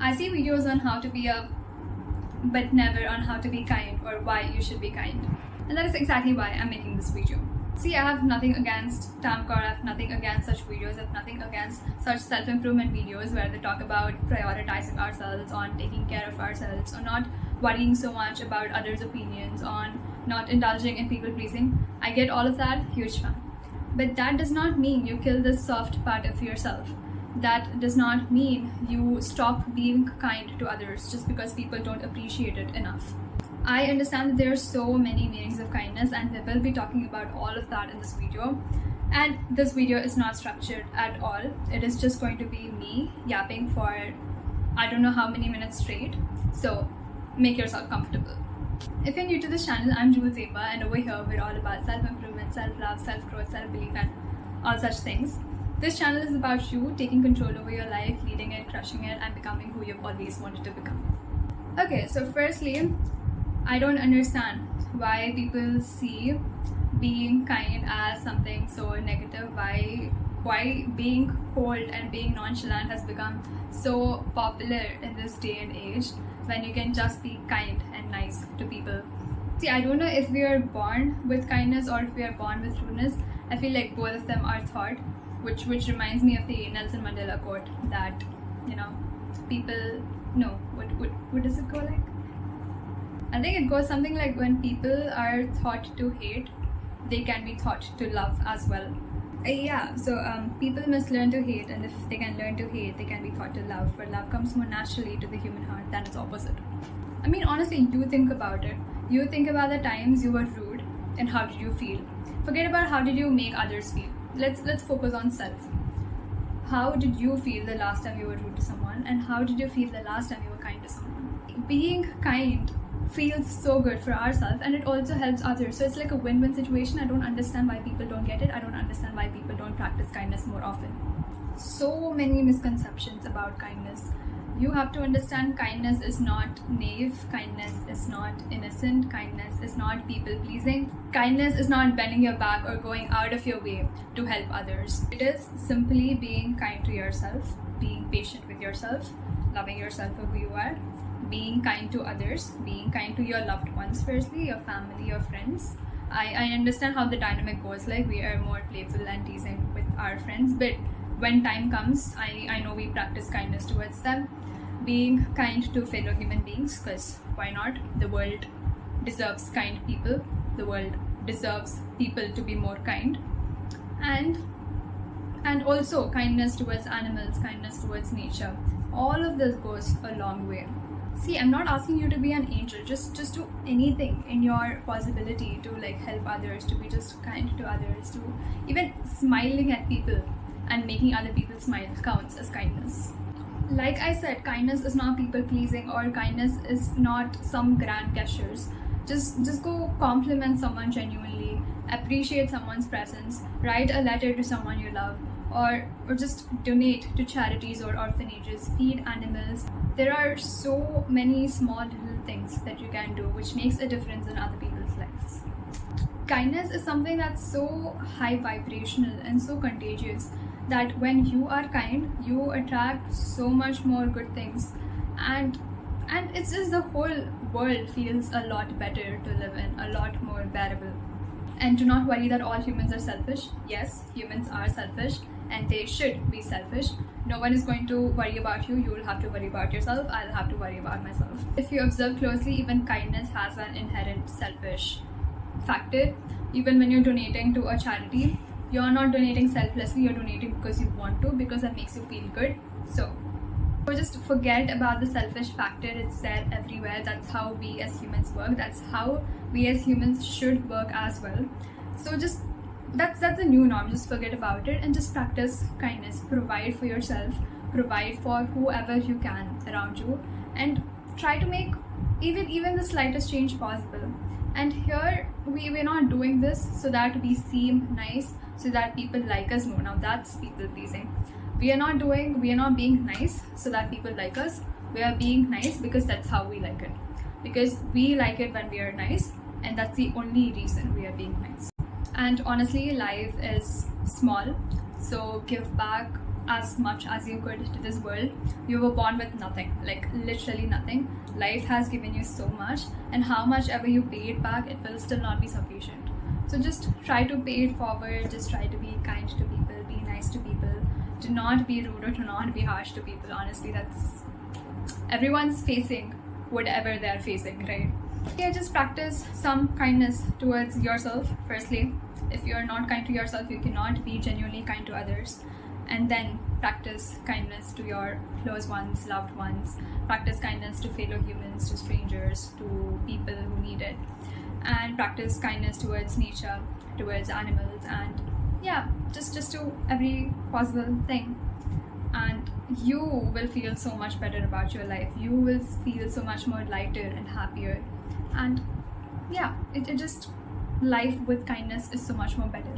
I see videos on how to be but never on how to be kind or why you should be kind. And that is exactly why I'm making this video. See, I have nothing against Tamkor, I have nothing against such videos, I have nothing against such self-improvement videos where they talk about prioritizing ourselves, on taking care of ourselves, on not worrying so much about others' opinions, on not indulging in people-pleasing. I get all of that, huge fan. But that does not mean you kill this soft part of yourself. That does not mean you stop being kind to others just because people don't appreciate it enough. I understand that there are so many meanings of kindness, and we will be talking about all of that in this video. And this video is not structured at all. It is just going to be me yapping for I don't know how many minutes straight. So make yourself comfortable. If you're new to this channel, I'm Jules Zeba, and over here we're all about self-improvement, self-love, self-growth, self-belief, and all such things. This channel is about you taking control over your life, leading it, crushing it, and becoming who you've always wanted to become. Okay, so firstly, I don't understand why people see being kind as something so negative, why being cold and being nonchalant has become so popular in this day and age when you can just be kind and nice to people. See, I don't know if we are born with kindness or if we are born with rudeness. I feel like both of them are taught, which reminds me of the Nelson Mandela quote that, people, no, what does it go like? I think it goes something like, when people are taught to hate, they can be taught to love as well. People must learn to hate, and if they can learn to hate, they can be taught to love, for love comes more naturally to the human heart than its opposite. I mean, honestly, you think about it. You think about the times you were rude and how did you feel. Forget about how did you make others feel. Let's focus on self. How did you feel the last time you were rude to someone, and how did you feel the last time you were kind to someone? Being kind feels so good for ourselves, and it also helps others. So it's like a win-win situation. I don't understand why people don't get it. I don't understand why people don't practice kindness more often. So many misconceptions about kindness. You have to understand kindness is not naive, kindness is not innocent, kindness is not people-pleasing, kindness is not bending your back or going out of your way to help others. It is simply being kind to yourself, being patient with yourself, loving yourself for who you are, being kind to others, being kind to your loved ones firstly, your family, your friends. I understand how the dynamic goes, like we are more playful and teasing with our friends, but when time comes, I know we practice kindness towards them. Being kind to fellow human beings, because why not? The world deserves kind people. The world deserves people to be more kind. And also kindness towards animals, kindness towards nature. All of this goes a long way. See, I'm not asking you to be an angel. Just do anything in your possibility to help others, to be just kind to others, to even smiling at people and making other people smile counts as kindness. Like I said, kindness is not people pleasing, or kindness is not some grand gestures. Just go compliment someone genuinely, appreciate someone's presence, write a letter to someone you love, or just donate to charities or orphanages, feed animals. There are so many small little things that you can do which makes a difference in other people's lives. Kindness is something that's so high vibrational and so contagious that when you are kind, you attract so much more good things, and it's just the whole world feels a lot better to live in, a lot more bearable. And do not worry that all humans are selfish. Yes, humans are selfish, and they should be selfish. No one is going to worry about you. You will have to worry about yourself. I'll have to worry about myself. If you observe closely, even kindness has an inherent selfish factor. Even when you're donating to a charity, you're not donating selflessly, you're donating because you want to, because that makes you feel good. So just forget about the selfish factor. It's there everywhere. That's how we as humans work. That's how we as humans should work as well. So just that's the new norm. Just forget about it and just practice kindness. Provide for yourself, provide for whoever you can around you, and try to make even the slightest change possible. And here we're not doing this so that we seem nice, so that people like us. No, now that's people pleasing. We are not being nice so that people like us. We are being nice because that's how we like it. Because we like it when we are nice, and that's the only reason we are being nice. And honestly, life is small, so give back as much as you could to this world. You were born with nothing, like literally nothing. Life has given you so much, and how much ever you pay it back, it will still not be sufficient. So just try to pay it forward. Just try to be kind to people, be nice to people. Do not be rude or do not be harsh to people. Honestly, that's everyone's facing whatever they're facing, right? Yeah, just practice some kindness towards yourself firstly. If you're not kind to yourself, you cannot be genuinely kind to others. And then practice kindness to your close ones, loved ones. Practice kindness to fellow humans, to strangers, to people who need it. And practice kindness towards nature, towards animals, and yeah, just to every possible thing. And you will feel so much better about your life. You will feel so much more lighter and happier. And yeah, it just, life with kindness is so much more better.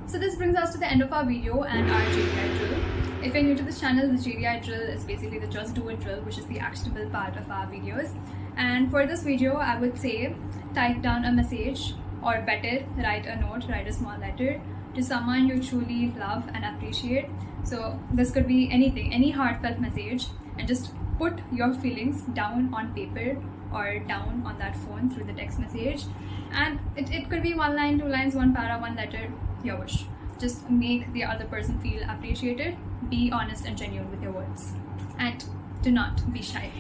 So this brings us to the end of our video and our JDI drill. If you're new to this channel, the JDI drill is basically the just do it drill, which is the actionable part of our videos. And for this video, I would say type down a message, or better, write a note, write a small letter to someone you truly love and appreciate. So this could be anything, any heartfelt message, and just put your feelings down on paper or down on that phone through the text message. And it could be 1 line, 2 lines, 1 para, 1 letter, your wish. Just make the other person feel appreciated. Be honest and genuine with your words, and do not be shy.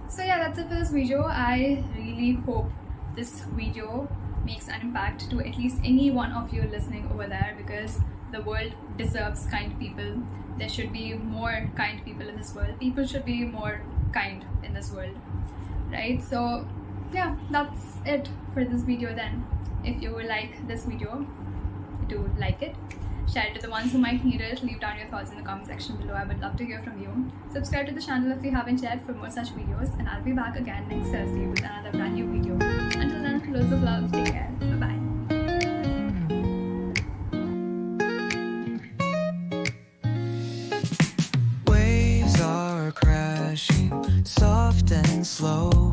So yeah, that's it for this video. I really hope this video makes an impact to at least any one of you listening over there, because the world deserves kind people. There should be more kind people in this world. People should be more kind in this world, right? So yeah, that's it for this video then. If you like this video, do like it, share it to the ones who might need it, leave down your thoughts in the comment section below. I would love to hear from you. Subscribe to the channel if you haven't yet for more such videos, and I'll be back again next Thursday with another brand new video. Until then, loads of love, take care, bye bye. Waves are crashing, soft and slow.